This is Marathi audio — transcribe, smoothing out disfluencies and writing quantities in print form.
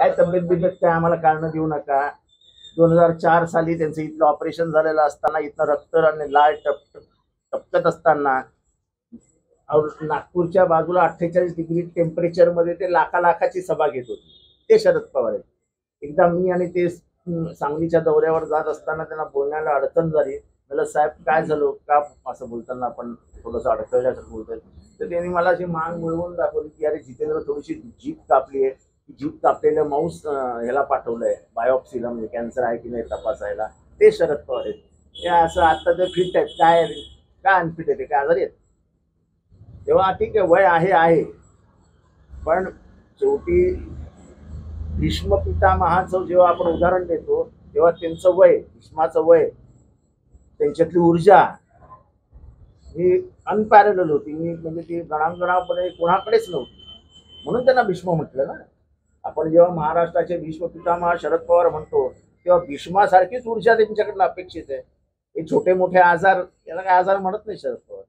काय तब्येत बिब्येत काय आम्हाला कारणं देऊ नका. 2004 साली त्यांचं इथलं ऑपरेशन झालेलं असताना इथनं रक्त आणि लाळ टपकत असताना नागपूरच्या बाजूला 48 डिग्री टेम्परेचर मध्ये ते लाखाची सभा घेत होते. ते शरद पवार आहेत. एकदा मी आणि ते सांगलीच्या दौऱ्यावर जात असताना त्यांना बोलण्याला अडचण झाली. मला साहेब काय झालं का असं बोलताना आपण थोडंसं अडकळल्यासारखं बोलतोय. तर त्यांनी मला अशी मान मिळवून दाखवली की अरे जितेंद्र थोडीशी जीभ कापली आहे. जीभ कापलेलं माऊस ह्याला पाठवलंय बायोप्सीला, म्हणजे कॅन्सर आहे की नाही तपासायला. ते शरद पवार आहेत. ते असं आता ते फिट आहेत काय अनफिट आहे ते काय आजारी आहेत. तेव्हा ठीक आहे वय आहे पण शेवटी भीष्म पितामहाचं जेव्हा आपण उदाहरण देतो तेव्हा त्यांचं वय, भीष्माचं वय, त्यांच्यातली ऊर्जा ही अनपॅरल होती. म्हणजे ती गणांगणामध्ये कोणाकडेच नव्हती. म्हणून त्यांना भीष्म म्हटलं ना. आपण जेव्हा महाराष्ट्राचे भीष्म पितामह शरद पवार म्हणतो तेव्हा भीष्मासारखीच ऊर्जा त्यांच्याकडनं अपेक्षित आहे. हे छोटे मोठे आजार याला काय आजार म्हणत नाही शरद पवार.